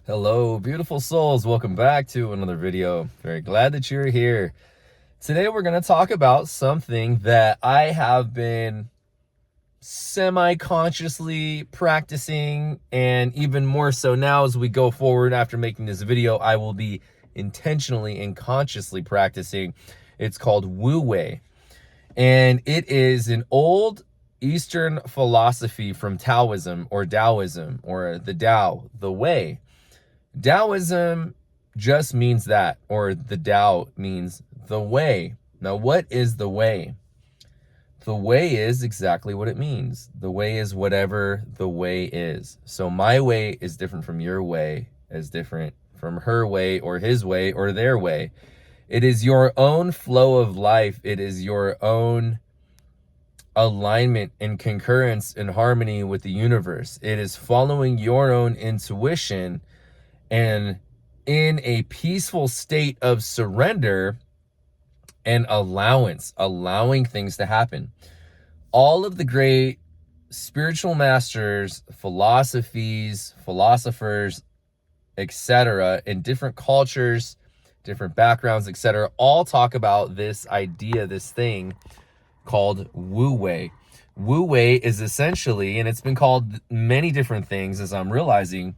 Hello, beautiful souls. Welcome back to another video. Very glad that you're here. Today, we're going to talk about something that I have been semi-consciously practicing, and even more so now as we go forward after making this video, I will be intentionally and consciously practicing. It's called Wu Wei, and it is an old Eastern philosophy from Taoism or the Tao, the way. Taoism just means that, or the Tao means the way. Now, what is the way? The way is exactly what it means. The way is whatever the way is. So my way is different from your way, is different from her way or his way or their way. It is your own flow of life. It is your own alignment and concurrence and harmony with the universe. It is following your own intuition and in a peaceful state of surrender and allowing things to happen. All of the great spiritual masters, philosophers, etc., in different cultures, different backgrounds, etc., all talk about this idea, this thing called Wu Wei. Wu Wei is essentially, and it's been called many different things as I'm realizing,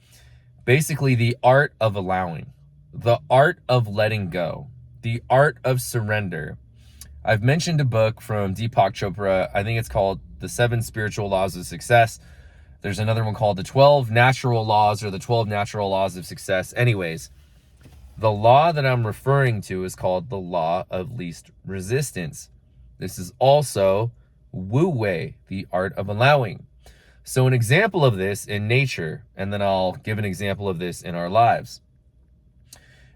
basically the art of allowing, the art of letting go, the art of surrender. I've mentioned a book from Deepak Chopra. I think it's called The 7 Spiritual Laws of Success. There's another one called The 12 Natural Laws or The 12 Natural Laws of Success. Anyways, the law that I'm referring to is called the Law of Least Resistance. This is also Wu Wei, the art of allowing. So an example of this in nature, and then I'll give an example of this in our lives.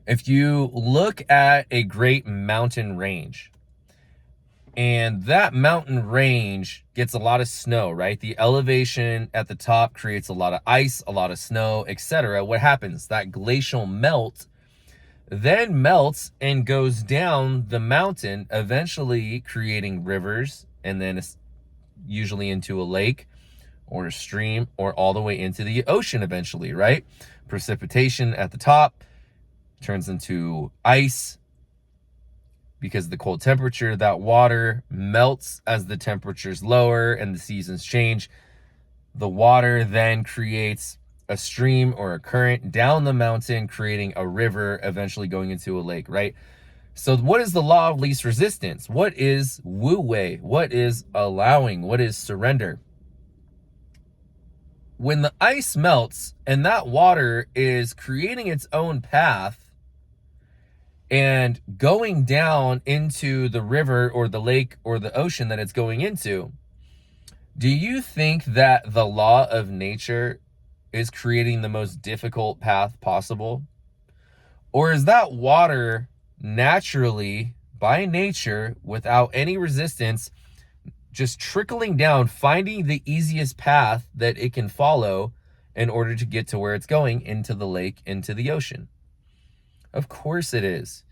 If you look at a great mountain range, and that mountain range gets a lot of snow, right? The elevation at the top creates a lot of ice, a lot of snow, etc. What happens? That glacial melt then melts and goes down the mountain, eventually creating rivers, and then usually into a lake or a stream, or all the way into the ocean eventually, right? Precipitation at the top turns into ice because the cold temperature. That water melts as the temperature's lower and the seasons change. The water then creates a stream or a current down the mountain, creating a river, eventually going into a lake, right? So what is the law of least resistance? What is Wu Wei? What is allowing? What is surrender? When the ice melts and that water is creating its own path and going down into the river or the lake or the ocean that it's going into, do you think that the law of nature is creating the most difficult path possible? Or is that water naturally, by nature, without any resistance, just trickling down, finding the easiest path that it can follow in order to get to where it's going, into the lake, into the ocean? Of course it is.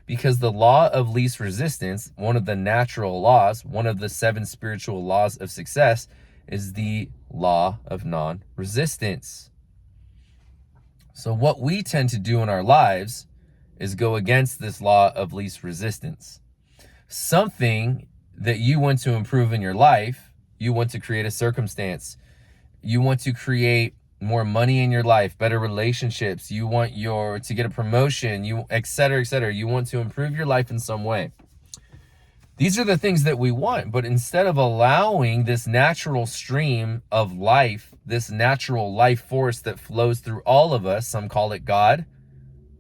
Because the law of least resistance, one of the natural laws, one of the 7 spiritual laws of success, is the law of non-resistance. So what we tend to do in our lives is go against this law of least resistance. Something that you want to improve in your life, you want to create a circumstance, you want to create more money in your life, better relationships, you want to get a promotion, etc., etc. You want to improve your life in some way. These are the things that we want, but instead of allowing this natural stream of life, this natural life force that flows through all of us, some call it God,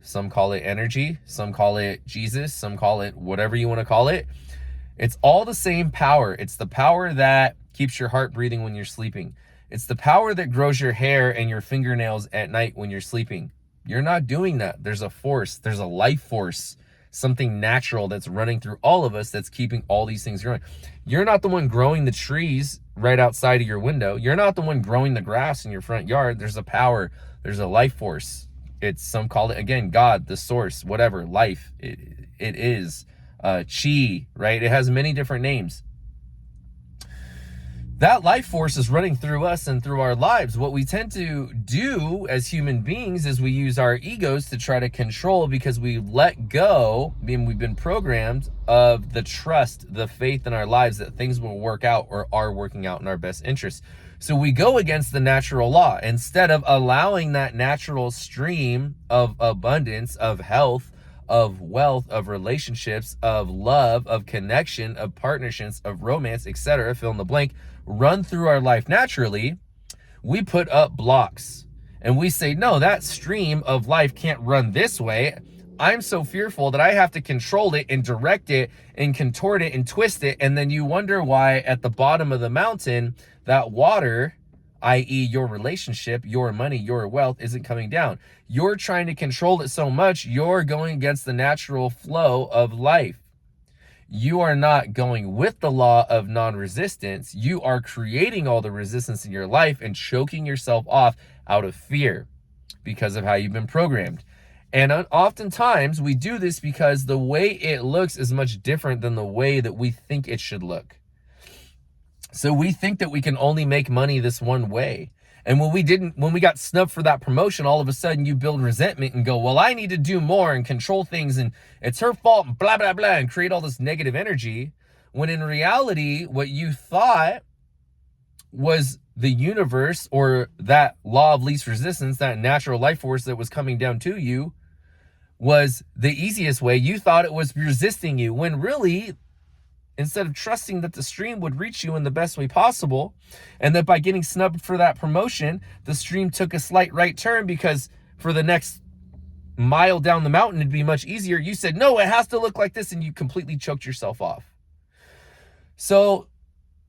some call it energy, some call it Jesus, some call it whatever you want to call it. It's all the same power. It's the power that keeps your heart breathing when you're sleeping. It's the power that grows your hair and your fingernails at night when you're sleeping. You're not doing that. There's a force. There's a life force, something natural that's running through all of us that's keeping all these things growing. You're not the one growing the trees right outside of your window. You're not the one growing the grass in your front yard. There's a power. There's a life force. It's, some call it, again, God, the source, whatever, life. It is. Chi, right? It has many different names. that life force is running through us and through our lives. What we tend to do as human beings is we use our egos to try to control, because we let go, I mean, we've been programmed of the trust, the faith in our lives that things will work out or are working out in our best interest. So we go against the natural law instead of allowing that natural stream of abundance, of health, of wealth, of relationships, of love, of connection, of partnerships, of romance, etc., fill in the blank, run through our life naturally. We put up blocks and we say, no, that stream of life can't run this way. I'm so fearful that I have to control it and direct it and contort it and twist it. And then you wonder why at the bottom of the mountain, that water, i.e. your relationship, your money, your wealth, isn't coming down. You're trying to control it so much, you're going against the natural flow of life. You are not going with the law of non-resistance. You are creating all the resistance in your life and choking yourself off out of fear because of how you've been programmed. And oftentimes we do this because the way it looks is much different than the way that we think it should look. So we think that we can only make money this one way. And when we got snubbed for that promotion, all of a sudden you build resentment and go, well, I need to do more and control things and it's her fault and blah, blah, blah, and create all this negative energy. When in reality, what you thought was the universe or that law of least resistance, that natural life force that was coming down to you, was the easiest way. You thought it was resisting you, when really, instead of trusting that the stream would reach you in the best way possible, and that by getting snubbed for that promotion, the stream took a slight right turn because for the next mile down the mountain, it'd be much easier. You said, no, it has to look like this, and you completely choked yourself off. So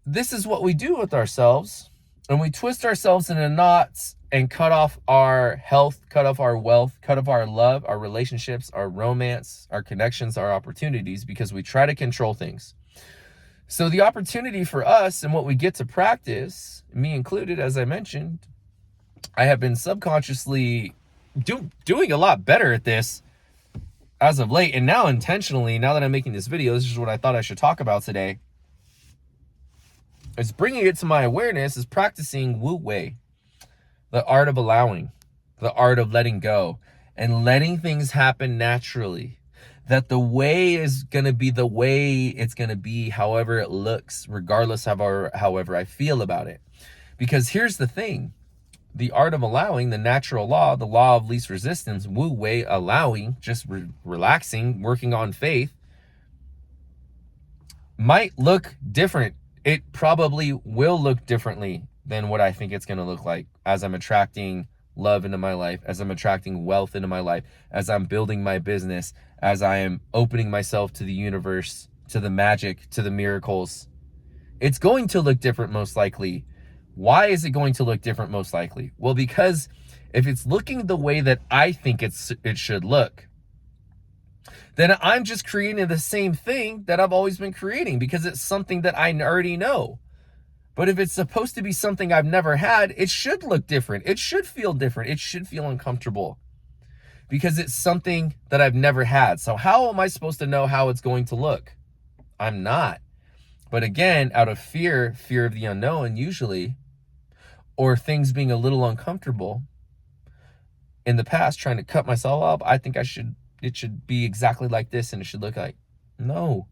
this is what we do with ourselves, and we twist ourselves into knots and cut off our health, cut off our wealth, cut off our love, our relationships, our romance, our connections, our opportunities, because we try to control things. So the opportunity for us and what we get to practice, me included, as I mentioned, I have been subconsciously doing a lot better at this as of late. And now intentionally, now that I'm making this video, this is what I thought I should talk about today. It's bringing it to my awareness, is practicing Wu Wei, the art of allowing, the art of letting go and letting things happen naturally. That the way is going to be the way it's going to be, however it looks, regardless of however I feel about it. Because here's the thing, the art of allowing, the natural law, the law of least resistance, Wu Wei, allowing, just relaxing, working on faith, might look different. It probably will look differently than what I think it's going to look like as I'm attracting love into my life, as I'm attracting wealth into my life, as I'm building my business, as I am opening myself to the universe, to the magic, to the miracles. It's going to look different most likely. Why is it going to look different most likely? Well, because if it's looking the way that I think it should look, then I'm just creating the same thing that I've always been creating because it's something that I already know. But if it's supposed to be something I've never had, it should look different. It should feel different. It should feel uncomfortable because it's something that I've never had. So how am I supposed to know how it's going to look? I'm not. But again, out of fear of the unknown usually, or things being a little uncomfortable, in the past trying to cut myself up, I think it should be exactly like this and it should look like, no.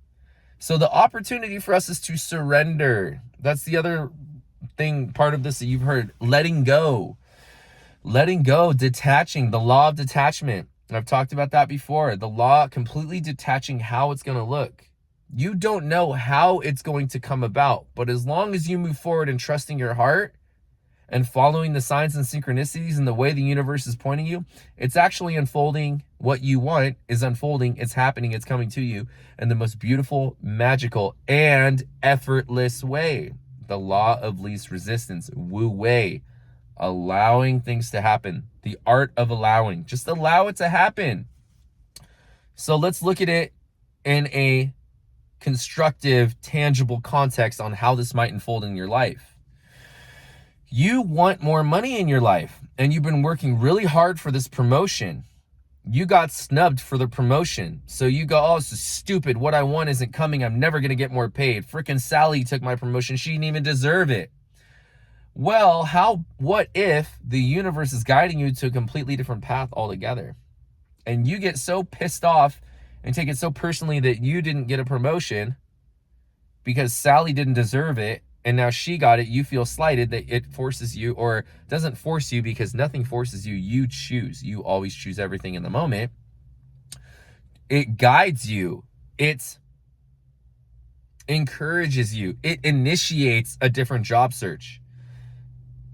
So the opportunity for us is to surrender. That's the other thing, part of this that you've heard, letting go, detaching, the law of detachment. I've talked about that before. The law, completely detaching how it's going to look. You don't know how it's going to come about, but as long as you move forward and trusting your heart and following the signs and synchronicities and the way the universe is pointing you, it's actually unfolding. What you want is unfolding. It's happening. It's coming to you in the most beautiful, magical, and effortless way. The law of least resistance, Wu Wei, allowing things to happen. The art of allowing. Just allow it to happen. So let's look at it in a constructive, tangible context on how this might unfold in your life. You want more money in your life, and you've been working really hard for this promotion. You got snubbed for the promotion. So you go, oh, this is stupid. What I want isn't coming. I'm never going to get more paid. Freaking Sally took my promotion. She didn't even deserve it. Well, what if the universe is guiding you to a completely different path altogether? And you get so pissed off and take it so personally that you didn't get a promotion because Sally didn't deserve it, and now she got it. You feel slighted that it forces you, or doesn't force you, because nothing forces you. You choose. You always choose everything in the moment. It guides you. It encourages you. It initiates a different job search.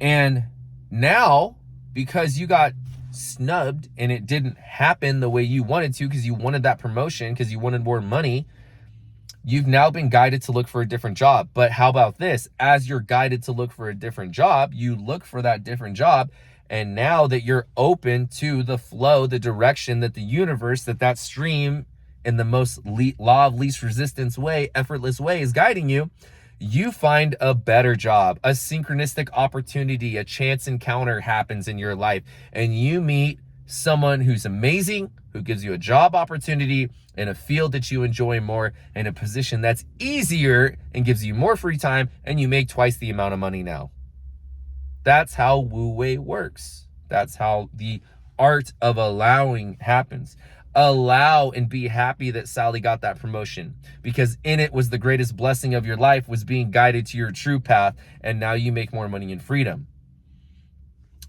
And now, because you got snubbed and it didn't happen the way you wanted to, because you wanted that promotion, because you wanted more money, you've now been guided to look for a different job. But how about this? As you're guided to look for a different job, you look for that different job. And now that you're open to the flow, the direction that the universe, that stream in the most law of least resistance way, effortless way is guiding you, you find a better job. A synchronistic opportunity, a chance encounter happens in your life, and you meet someone who's amazing, who gives you a job opportunity in a field that you enjoy more, in a position that's easier and gives you more free time, and you make twice the amount of money now. That's how Wu Wei works. That's how the art of allowing happens. Allow and be happy that Sally got that promotion, because in it was the greatest blessing of your life, was being guided to your true path, and now you make more money in freedom.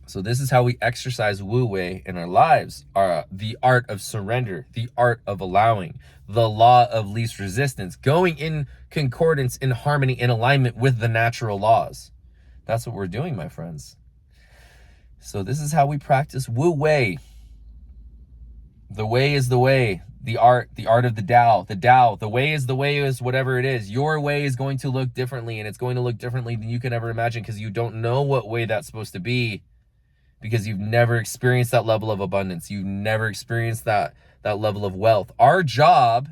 So this is how we exercise Wu Wei in our lives, the art of surrender, the art of allowing, the law of least resistance, going in concordance, in harmony, in alignment with the natural laws. That's what we're doing, my friends. So this is how we practice Wu Wei. The way is the way, the art of the Tao, the way is whatever it is. Your way is going to look differently, and it's going to look differently than you can ever imagine, because you don't know what way that's supposed to be, because you've never experienced that level of abundance. You've never experienced that level of wealth. Our job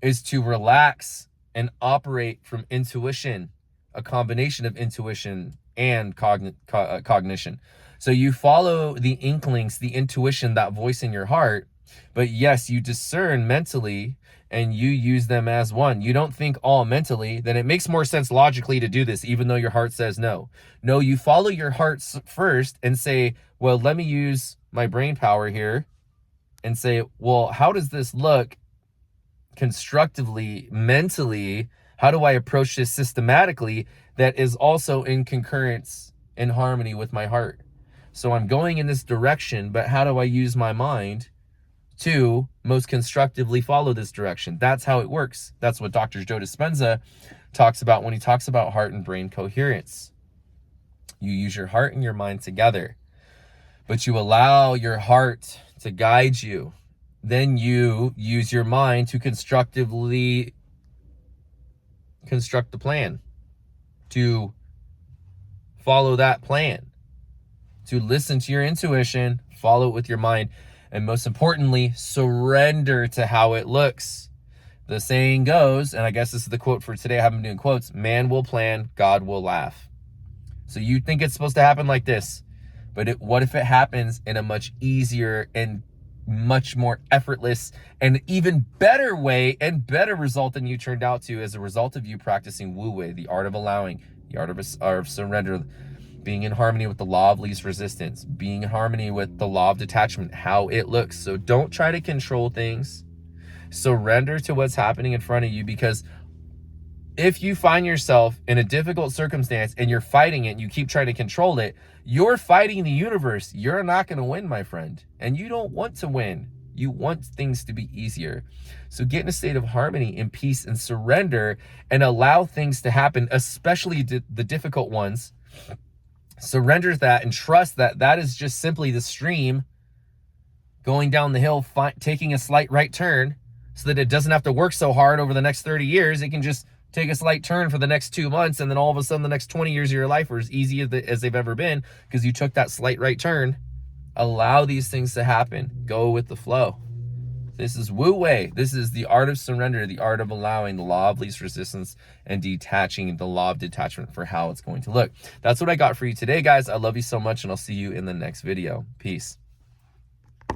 is to relax and operate from intuition, a combination of intuition and cognition. So you follow the inklings, the intuition, that voice in your heart, but yes, you discern mentally and you use them as one. You don't think all mentally. Then it makes more sense logically to do this, even though your heart says no. No, you follow your heart first and say, well, let me use my brain power here and say, well, how does this look constructively, mentally? How do I approach this systematically that is also in concurrence, in harmony with my heart? So I'm going in this direction, but how do I use my mind to most constructively follow this direction? That's how it works. That's what Dr. Joe Dispenza talks about when he talks about heart and brain coherence. You use your heart and your mind together, but you allow your heart to guide you. Then you use your mind to constructively construct the plan, to follow that plan, to listen to your intuition, follow it with your mind, and most importantly, surrender to how it looks. The saying goes, and I guess this is the quote for today, I haven't been doing quotes, man will plan, God will laugh. So you think it's supposed to happen like this, but what if it happens in a much easier and much more effortless and even better way and better result than you turned out to, as a result of you practicing Wu Wei, the art of allowing, the art of surrender, being in harmony with the law of least resistance, being in harmony with the law of detachment, how it looks. So don't try to control things. Surrender to what's happening in front of you, because if you find yourself in a difficult circumstance and you're fighting it and you keep trying to control it, you're fighting the universe. You're not going to win, my friend. And you don't want to win. You want things to be easier. So get in a state of harmony and peace and surrender, and allow things to happen, especially the difficult ones. Surrender that and trust that that is just simply the stream going down the hill, taking a slight right turn, so that it doesn't have to work so hard over the next 30 years. It can just take a slight turn for the next 2 months, and then all of a sudden the next 20 years of your life are as easy as they've ever been, because you took that slight right turn. Allow these things to happen. Go with the flow. This is Wu Wei. This is the art of surrender, the art of allowing, the law of least resistance, and detaching, the law of detachment for how it's going to look. That's what I got for you today, guys. I love you so much, and I'll see you in the next video. Peace.